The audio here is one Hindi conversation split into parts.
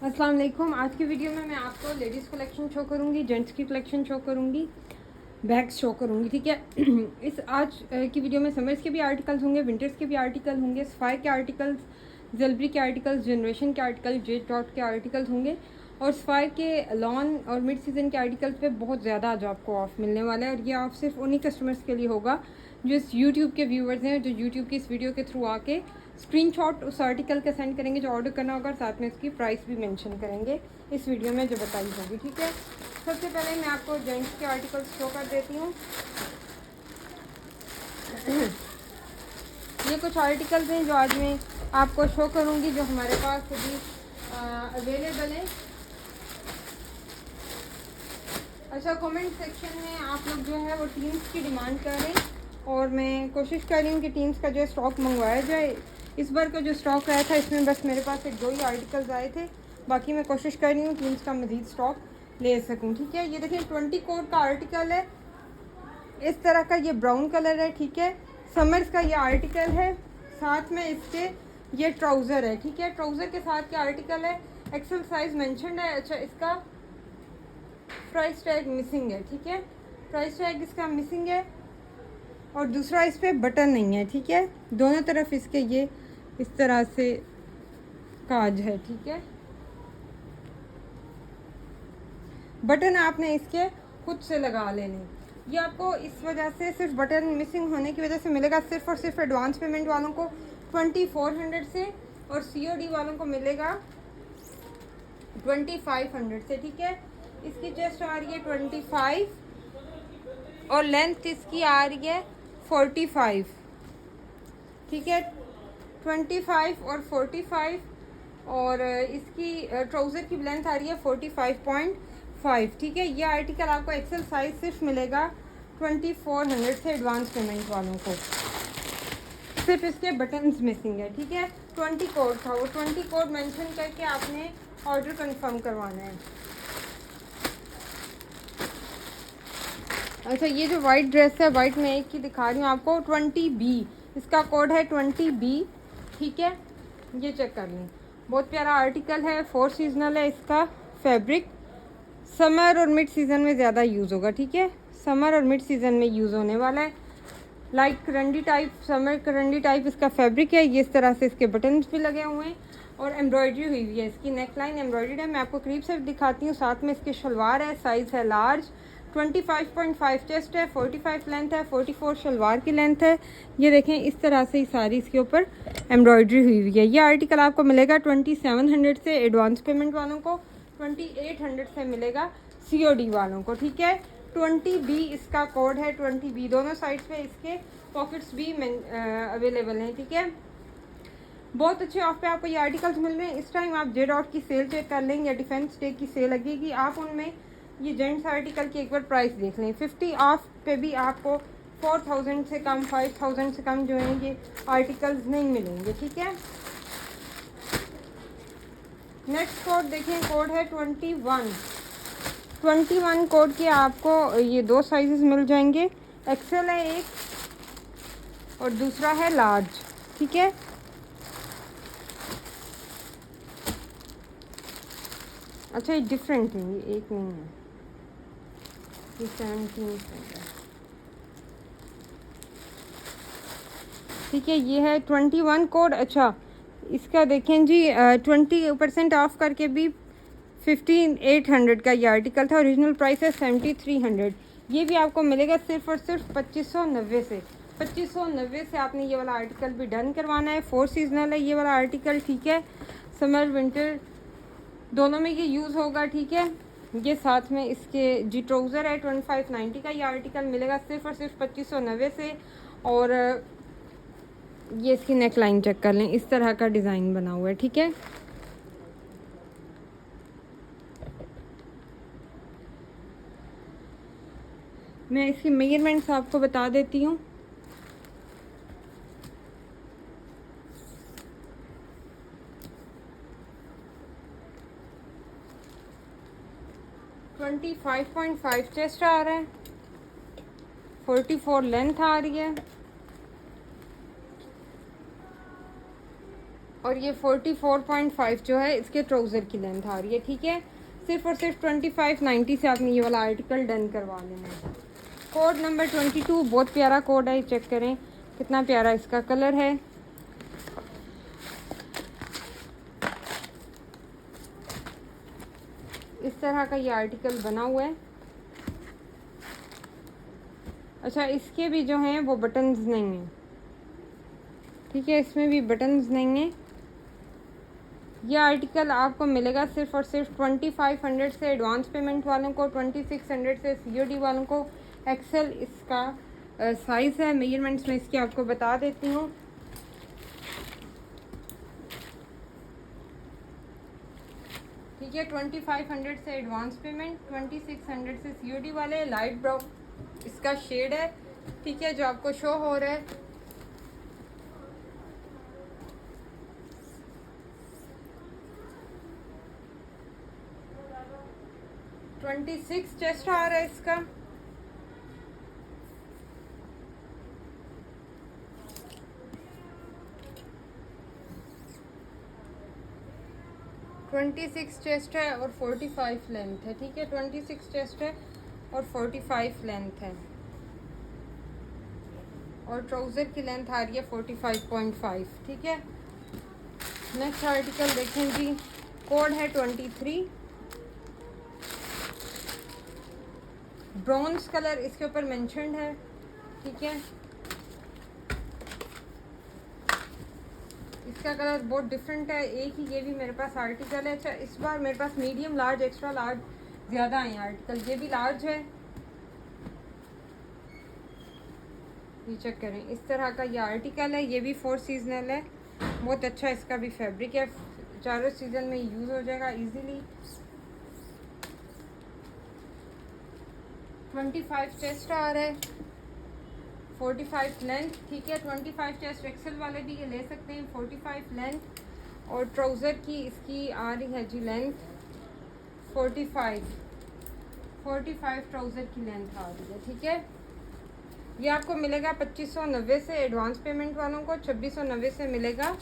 अस्सलाम वालेकुम। आज की वीडियो में मैं आपको लेडीज़ कलेक्शन शो करूँगी, जेंट्स की कलेक्शन शो करूँगी, बैग्स शो करूँगी, ठीक है। इस आज की वीडियो में समर्स के भी आर्टिकल्स होंगे, विंटर्स के भी आर्टिकल होंगे, सफ़ायर के आर्टिकल्स, जलबरी के आर्टिकल्स, जनरेशन के आर्टिकल, जेट डॉट के आर्टिकल्स होंगे। और सफ़ायर के लॉन और मिड सीज़न के आर्टिकल्स पे बहुत ज़्यादा आज आपको ऑफ मिलने वाला है। और ये ऑफ सिर्फ उन्हीं कस्टमर्स के लिए होगा जो इस यूट्यूब के व्यूवर्स हैं, जो यूट्यूब की इस वीडियो के थ्रू आके स्क्रीनशॉट उस आर्टिकल का सेंड करेंगे जो ऑर्डर करना होगा, साथ में इसकी प्राइस भी मेंशन करेंगे इस वीडियो में जो बताई होगी, ठीक है। सबसे पहले मैं आपको जेंट्स के आर्टिकल्स शो कर देती हूँ। ये कुछ आर्टिकल्स हैं जो आज मैं आपको शो करूँगी जो हमारे पास अभी अवेलेबल हैं। अच्छा, कमेंट सेक्शन में आप लोग जो है वो टीम्स की डिमांड कर रहे हैं और मैं कोशिश कर रही हूँ कि टीम्स का जो स्टॉक मंगवाया जाए। इस बार का जो स्टॉक आया था इसमें बस मेरे पास एक 2 ही आर्टिकल्स आए थे, बाकी मैं कोशिश कर रही हूँ टीम्स का मज़ीद स्टॉक ले सकूँ, ठीक है। ये देखिए 20 कोड का आर्टिकल है, इस तरह का ये ब्राउन कलर है, ठीक है। समर्स का ये आर्टिकल है, साथ में इसके ये ट्राउज़र है, ठीक है। ट्राउज़र के साथ के आर्टिकल है, एक्सेल साइज मेंशन है। अच्छा, इसका प्राइस टैग मिसिंग है, ठीक है। प्राइस टैग इसका मिसिंग है और दूसरा इस पर बटन नहीं है, ठीक है। दोनों तरफ इसके ये इस तरह से काज है, ठीक है। बटन आपने इसके खुद से लगा लेने। ये आपको इस वजह से सिर्फ बटन मिसिंग होने की वजह से मिलेगा सिर्फ और सिर्फ एडवांस पेमेंट वालों को 2400 से, और COD वालों को मिलेगा 2500 से, ठीक है। इसकी चेस्ट आ रही है 25 और लेंथ इसकी आ रही है 45, ठीक है। 25 और 45 और इसकी ट्राउज़र की लेंथ आ रही है 45.5, ठीक है। ये आर्टिकल आपको एक्सेल साइज सिर्फ मिलेगा 2400 से एडवांस पेमेंट वालों को। सिर्फ इसके बटन्स मिसिंग है, ठीक है। 20 कोड था, वो 20 कोड मेंशन करके आपने ऑर्डर कंफर्म करवाना है। अच्छा, ये जो वाइट ड्रेस है, वाइट में एक की दिखा रही हूँ आपको, 20B इसका कोड है, 20B, ठीक है। ये चेक कर लें, बहुत प्यारा आर्टिकल है, 4 सीजनल है। इसका फैब्रिक समर और मिड सीज़न में ज़्यादा यूज़ होगा, ठीक है। समर और मिड सीज़न में यूज़ होने वाला है। लाइट करंडी टाइप, समर करंडी टाइप इसका फैब्रिक है। ये इस तरह से इसके बटन्स भी लगे हुए हैं और एम्ब्रॉयडरी हुई हुई है। इसकी नेक लाइन एम्ब्रॉयडर्ड है, मैं आपको करीब से दिखाती हूँ। साथ में इसके शलवार है, साइज़ है लार्ज, 25.5 चेस्ट है, 45 लेंथ है, 44 शलवार की लेंथ है। ये देखें, इस तरह से सारी इसके ऊपर एम्ब्रॉयडरी हुई हुई है। ये आर्टिकल आपको मिलेगा 2700 से एडवांस पेमेंट वालों को, 2800 से मिलेगा COD वालों को, ठीक है। 20B इसका कोड है, 20B। दोनों साइड्स पे इसके पॉकेट्स भी अवेलेबल हैं, ठीक है। बहुत अच्छे ऑफ पे आपको ये आर्टिकल्स मिल रहे हैं। इस टाइम आप जे डॉट की सेल चेक कर लें या डिफेंस डे की सेल लगेगी, आप उनमें ये जेंट्स आर्टिकल की एक बार प्राइस देख लें। 50 ऑफ पे भी आपको 4000 से कम, 5000 से कम जो है ये आर्टिकल्स नहीं मिलेंगे, ठीक है। नेक्स्ट कोड देखें, कोड है 21 कोड के आपको ये 2 साइजेस मिल जाएंगे। एक्सेल है एक और दूसरा है लार्ज, ठीक है। अच्छा, ये डिफरेंट है, ये एक नहीं है, ये 17 है, ठीक है। ये है 21 कोड। अच्छा, इसका देखें जी 20% ऑफ करके भी 5800 का ये आर्टिकल था। ओरिजिनल प्राइस है 7300। ये भी आपको मिलेगा सिर्फ और सिर्फ 2590 से। 2590 से आपने ये वाला आर्टिकल भी डन करवाना है। 4 सीजनल है ये वाला आर्टिकल, ठीक है। समर विंटर दोनों में ये यूज़ होगा, ठीक है। ये साथ में इसके जी ट्राउज़र है, 2590 का ये आर्टिकल मिलेगा सिर्फ और सिर्फ 2590 से। और ये इसकी नेक लाइन चेक कर लें, इस तरह का डिज़ाइन बना हुआ है, ठीक है। मैं इसकी मेजरमेंट्स आपको बता देती हूँ। ट्वेंटी 5.5 चेस्ट आ रहा है, 44 लेंथ आ रही है, और ये 44.5 जो है इसके ट्राउज़र की लेंथ आ रही है, ठीक है। सिर्फ और सिर्फ 2590 से आपने ये वाला आर्टिकल डन करवा लेना है। कोड नंबर 22 बहुत प्यारा कोड है, चेक करें कितना प्यारा इसका कलर है। इस तरह का ये आर्टिकल बना हुआ है। अच्छा, इसके भी जो हैं वो बटन्स नहीं हैं, ठीक है, इसमें भी बटन्स नहीं है। ये आर्टिकल आपको मिलेगा सिर्फ और सिर्फ 2500 से एडवांस पेमेंट वालों को, 2600 से COD वालों को। एक्सेल इसका साइज़ है। मेजरमेंट्स में इसकी आपको बता देती हूँ। ठीक है, 2500 से एडवांस पेमेंट, 2600 से COD वाले। लाइट ब्राउन इसका शेड है, ठीक है, जो आपको शो हो रहा है। ट्वेंटी 26 चेस्ट आ रहा है इसका। ट्वेंटी 26 चेस्ट है और 45 लेंथ है, ठीक है। 26 चेस्ट है और 45 लेंथ है और ट्राउज़र की लेंथ आ रही है 45.5, ठीक है। नेक्स्ट आर्टिकल देखें जी, कोड है 23। ब्रॉन्ज कलर इसके ऊपर मेंशन्ड है, ठीक है। इसका कलर बहुत डिफरेंट है। एक ही ये भी मेरे पास आर्टिकल है। अच्छा, इस बार मेरे पास मीडियम, लार्ज, एक्स्ट्रा लार्ज ज़्यादा हैं आर्टिकल। ये भी लार्ज है, ये चेक करें। इस तरह का ये आर्टिकल है। ये भी 4 सीजनल है। बहुत अच्छा इसका भी फैब्रिक है, चारों सीजन में यूज़ हो जाएगा इजीली। 25 चेस्ट आ रहा है, 45 लेंथ, ठीक है। 25 चेस्ट एक्सेल वाले भी ये ले सकते हैं। 45 लेंथ और ट्राउज़र की इसकी आ रही है जी लेंथ 45 ट्राउज़र की लेंथ आ रही है, ठीक है। ये आपको मिलेगा 2590 से एडवांस पेमेंट वालों को, 2690 से मिलेगा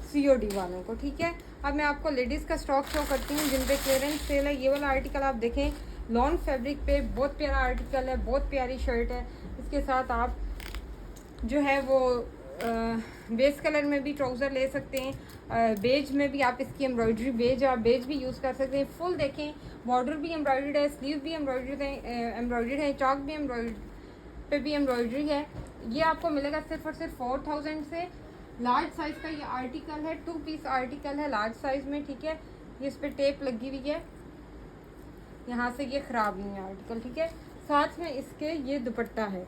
COD वालों को, ठीक है। अब मैं आपको लेडीज़ का स्टॉक शो करती हूँ जिन पे क्लियरेंस सेल है। ये वाला आर्टिकल आप देखें, लॉन फैब्रिक पे बहुत प्यारा आर्टिकल है, बहुत प्यारी शर्ट है। इसके साथ आप जो है वो बेस कलर में भी ट्राउज़र ले सकते हैं। बेज में भी आप इसकी एम्ब्रॉयडरी, बेज आप बेज भी यूज़ कर सकते हैं। फुल देखें, बॉर्डर भी एम्ब्रॉयडर्ड है, स्लीव भी एम्ब्रॉयडर्ड है, चॉक भी एम्ब्रॉयडर्ड पे भी एम्ब्रॉयडरी है। ये आपको मिलेगा सिर्फ और सिर्फ 4000 से। लार्ज साइज़ का ये आर्टिकल है, 2 पीस आर्टिकल है लार्ज साइज़ में, ठीक है। ये इस पर टेप लगी हुई है, यहाँ से ये ख़राब नहीं है आर्टिकल, ठीक है। साथ में इसके ये दुपट्टा है।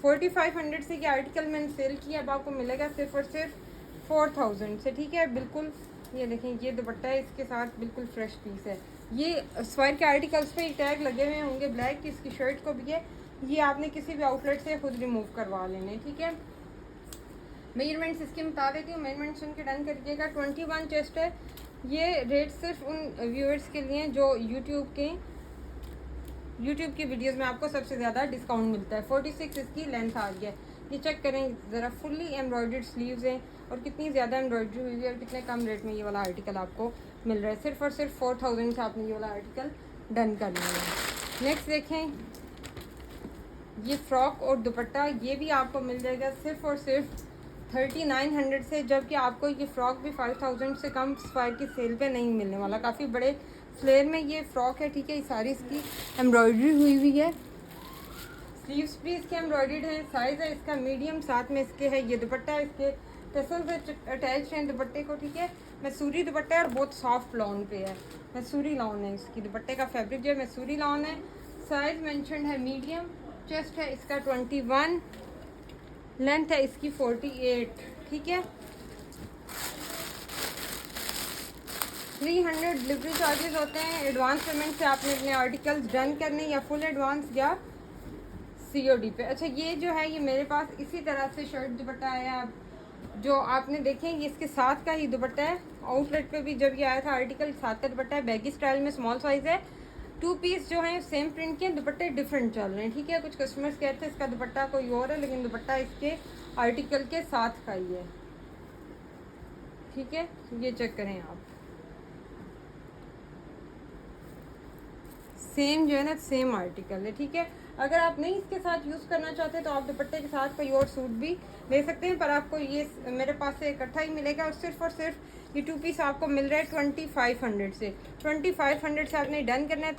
4500 से ये आर्टिकल मैंने सेल किया, अब आपको मिलेगा सिर्फ और सिर्फ 4000 से, ठीक है। बिल्कुल ये देखें, ये दुपट्टा है, इसके साथ बिल्कुल फ्रेश पीस है। ये स्क्वायर के आर्टिकल्स पे एक टैग लगे हुए होंगे ब्लैक की, इसकी शर्ट को भी है। ये आपने किसी भी आउटलेट से खुद रिमूव करवा लेने, ठीक है। मेजरमेंट्स इसके बता देती हूँ, मेजरमेंट्स सुन के डन करिएगा। 21 चेस्ट है। ये रेट सिर्फ उन व्यूअर्स के लिए जो यूट्यूब की वीडियोस में आपको सबसे ज़्यादा डिस्काउंट मिलता है। 46 इसकी लेंथ आ रही है। ये चेक करें ज़रा, फुल्ली एम्ब्रॉयडर्ड स्लीव्स हैं और कितनी ज़्यादा एम्ब्रॉयडरी हुई है और कितने कम रेट में ये वाला आर्टिकल आपको मिल रहा है। सिर्फ और सिर्फ 4000 से आपने ये वाला आर्टिकल डन कर लिया है। नेक्स्ट देखें, ये फ्रॉक और दुपट्टा, ये भी आपको मिल जाएगा सिर्फ और सिर्फ 3900 से, जबकि आपको ये फ़्रॉक भी 5000 से कम स्क्वायर की सेल पे नहीं मिलने वाला। काफ़ी बड़े फ्लेयर में ये फ़्रॉक है, ठीक है। ये सारी इसकी एम्ब्रॉयडरी हुई है, स्लीव्स भी इसके एम्ब्रॉयडर्ड है। साइज़ है इसका मीडियम, साथ में इसके है ये दुपट्टा, इसके टसल से अटैच हैं दुपट्टे को, ठीक है। मैसूरी दुपट्टा है और बहुत सॉफ्ट लॉन पे है, मैसूरी लॉन है इसकी। दुपट्टे का फैब्रिक जो है मैसूरी लॉन है। साइज़ मेंशन है मीडियम, चेस्ट है इसका 21, लेंथ है इसकी 48, ठीक है। 300 डिलीवरी चार्जेस होते हैं। एडवांस पेमेंट से आपने अपने आर्टिकल्स डन करने, या फुल एडवांस या COD पे। अच्छा, ये जो है ये मेरे पास इसी तरह से शर्ट दुपट्टा आया जो आपने देखें, ये इसके साथ का ही दुपट्टा है। आउटलेट पे भी जब ये आया था आर्टिकल, साथ का दुपट्टा है, बैगी स्टाइल में, स्मॉल साइज़ है। 2 पीस जो हैं सेम प्रिंट के, दुपट्टे डिफरेंट चल रहे हैं, ठीक है। कुछ कस्टमर्स कहते हैं इसका दुपट्टा कोई और है, लेकिन दुपट्टा इसके आर्टिकल के साथ का ही है। ठीक है, ये चेक करें आप, सेम जो है ना सेम आर्टिकल है। ठीक है, अगर आप नहीं इसके साथ यूज़ करना चाहते तो आप दुपट्टे के साथ कोई और सूट भी ले सकते हैं, पर आपको ये मेरे पास से इकट्ठा ही मिलेगा। और सिर्फ ये 2 पीस आपको मिल रहा है 2500 से। 2500 से आपने डन करना है।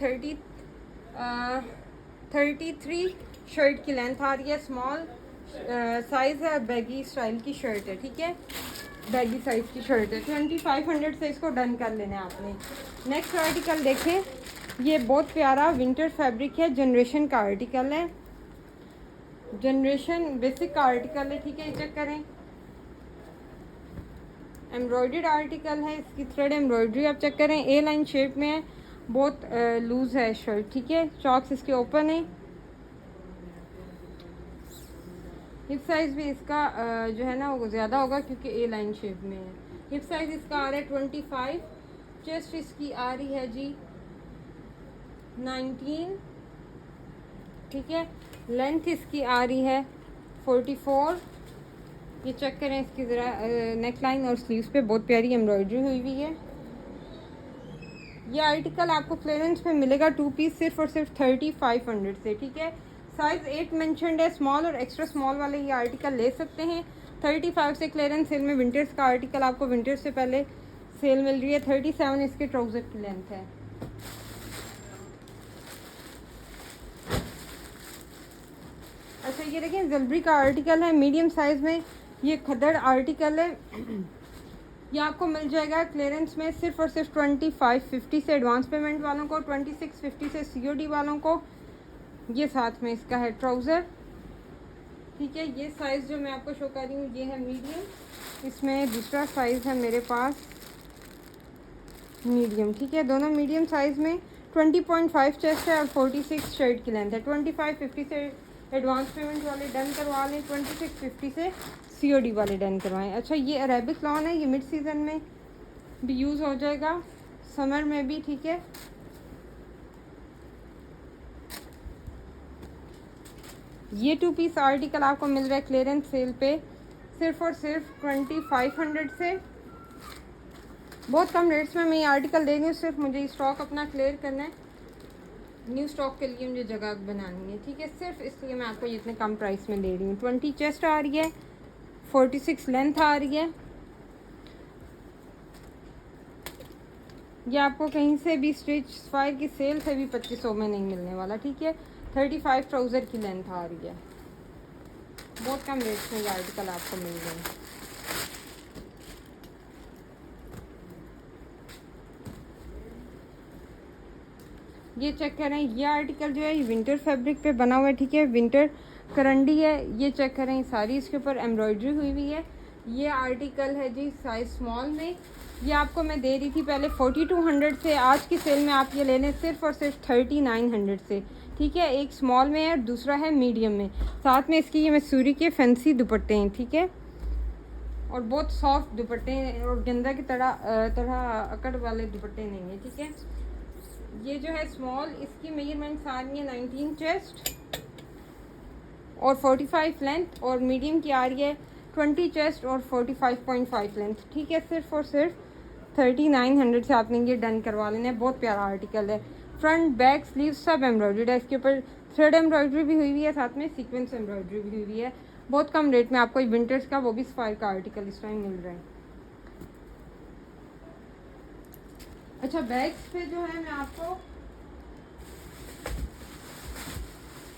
33 शर्ट की लेंथ आ रही है, स्मॉल साइज़ है, बैगी स्टाइल की शर्ट है। ठीक है, बैगी साइज़ की शर्ट है। 2500 से इसको डन कर लेना है आपने। नेक्स्ट आर्टिकल देखें, ये बहुत प्यारा विंटर फैब्रिक है, जनरेशन का आर्टिकल है, जनरेशन बेसिक का आर्टिकल है। ठीक है, चेक करें, एम्ब्रॉयडर्ड आर्टिकल है, इसकी थ्रेड एम्ब्रॉयडरी आप चेक करें, ए लाइन शेप में है, बहुत लूज़ है शर्ट। ठीक है, चॉक्स इसके ओपन है। हिप साइज़ भी इसका जो है ना वो ज़्यादा होगा क्योंकि ए लाइन शेप में है। हिप साइज़ इसका आ रहा है 25, चेस्ट इसकी आ रही है जी 19। ठीक है, लेंथ इसकी आ रही है 44। ये चेक करें, इसकी ज़रा नेक लाइन और स्लीव्स पे बहुत प्यारी एम्ब्रॉयडरी हुई हुई है। ये आर्टिकल आपको क्लियरेंस पे मिलेगा 2 पीस सिर्फ और सिर्फ 3500 से। ठीक है, साइज़ 8 मेंशनड है, स्मॉल और एक्स्ट्रा स्मॉल वाले ये आर्टिकल ले सकते हैं। 35 से क्लियरेंस सेल में विंटर्स का आर्टिकल आपको विंटर्स से पहले सेल मिल रही है। 37 इसके ट्राउज़र की लेंथ है। अच्छा, ये देखें जलबरी का आर्टिकल है, मीडियम साइज़ में ये खदड़ आर्टिकल है। ये आपको मिल जाएगा क्लियरेंस में सिर्फ और सिर्फ 2550 से एडवांस पेमेंट वालों को, 2650 से COD वालों को। ये साथ में इसका है ट्राउज़र। ठीक है, ये साइज़ जो मैं आपको शो कर रही हूँ ये है मीडियम, इसमें दूसरा साइज़ है मेरे पास मीडियम। ठीक है, दोनों मीडियम साइज़ में 20.5 चेस्ट है और 46 शर्ट की लेंथ है। 2550 से एडवांस पेमेंट वाले डन करवा लें, 2650 से COD वाले डन करवाएं। अच्छा, ये अरेबिक लॉन है, ये मिड सीज़न में भी यूज़ हो जाएगा, समर में भी। ठीक है, ये 2 पीस आर्टिकल आपको मिल रहा है क्लियरेंस सेल पे सिर्फ और सिर्फ 2500 से। बहुत कम रेट्स में मैं ये आर्टिकल दे रही हूँ, सिर्फ मुझे स्टॉक अपना क्लियर करना है, न्यू स्टॉक के लिए मुझे जगह बनानी है। ठीक है, सिर्फ इसलिए मैं आपको ये इतने कम प्राइस में दे रही हूँ। 20 चेस्ट आ रही है, 46 लेंथ आ रही है। ये आपको कहीं से भी स्टिच फायर की सेल से भी 2500 में नहीं मिलने वाला। ठीक है, 35 ट्राउज़र की लेंथ आ रही है। बहुत कम रेट्स में ये आर्टिकल आपको मिल रहे हैं। ये चेक करें, ये आर्टिकल जो है ये विंटर फैब्रिक पे बना हुआ है। ठीक है, विंटर करंडी है। ये चेक करें, सारी इसके ऊपर एम्ब्रॉयडरी हुई हुई है। ये आर्टिकल है जी साइज़ स्मॉल में, ये आपको मैं दे रही थी पहले 4200 से, आज की सेल में आप ये ले लें सिर्फ और सिर्फ 3900 से। ठीक है, एक स्मॉल में है और दूसरा है मीडियम में, साथ में इसकी ये मसूरी के फैंसी दुपट्टे हैं। ठीक है, और बहुत सॉफ्ट दुपट्टे हैं और गेंदा की तरह अकड़ वाले दुपट्टे नहीं है। ठीक है, ये जो है स्मॉल, इसकी मेजरमेंट्स आ रही है 19 चेस्ट और 45 लेंथ, और मीडियम की आ रही है 20 चेस्ट और 45.5 लेंथ। ठीक है, सिर्फ और सिर्फ 3900 से आपने ये डन करवा लेना है। बहुत प्यारा आर्टिकल है, फ्रंट बैक स्लीव सब एम्ब्रॉयडर्ड है, इसके ऊपर थ्रेड एम्ब्रॉयडरी भी हुई हुई है, साथ में सीक्वेंस एम्ब्रॉयडरी भी हुई हुई है। बहुत कम रेट में आपको विंटर्स का वो भी सफायर का आर्टिकल इस टाइम मिल रहा है। अच्छा, बैग्स पे जो है मैं आपको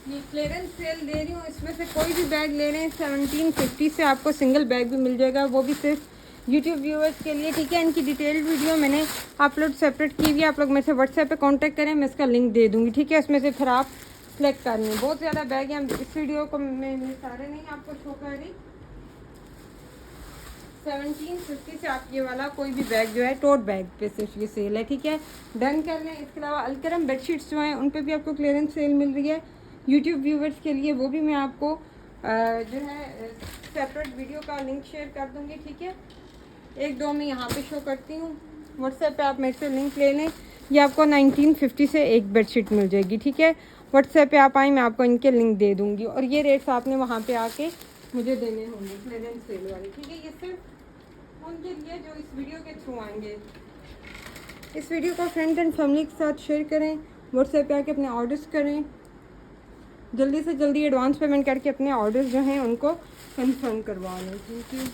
ये क्लियरेंस सेल दे रही हूँ, इसमें से कोई भी बैग ले रहे हैं 1750 से आपको सिंगल बैग भी मिल जाएगा, वो भी सिर्फ यूट्यूब व्यूअर्स के लिए। ठीक है, इनकी डिटेल्ड वीडियो मैंने अपलोड सेपरेट की हुई है, आप लोग मेरे से व्हाट्सएप पे कांटेक्ट करें, मैं इसका लिंक दे दूँगी। ठीक है, उसमें से फिर आप सेलेक्ट कर लें। बहुत ज़्यादा बैग हैं, इस वीडियो को मैं सारे नहीं आपको शो कर रही। 1750 से आप ये वाला कोई भी बैग जो है टोट बैग पे सिर्फ ये सेल है। ठीक है, डन कर लें। इसके अलावा अलकरम बेडशीट्स जो हैं उन पे भी आपको क्लियरेंस सेल मिल रही है यूट्यूब व्यूवर्स के लिए, वो भी मैं आपको जो है सेपरेट वीडियो का लिंक शेयर कर दूँगी। ठीक है, एक दो मैं यहाँ पे शो करती हूँ, व्हाट्सएप पे आप मेरे से लिंक ले लें। ये आपको 1950 से एक बेडशीट मिल जाएगी। ठीक है, व्हाट्सएप पे आप आएँ, मैं आपको इनके लिंक दे दूँगी, और ये रेट्स आपने वहाँ पे आके मुझे देने होंगे क्लियरेंस सेल वाले। ठीक है, ये सिर्फ उनके लिए जो इस वीडियो के थ्रू आएंगे। इस वीडियो को फ्रेंड एंड फैमिली के साथ शेयर करें, व्हाट्सएप पे आके अपने ऑर्डर्स करें, जल्दी से जल्दी एडवांस पेमेंट करके अपने ऑर्डर्स जो हैं उनको कंफर्म करवा लें। Thank you.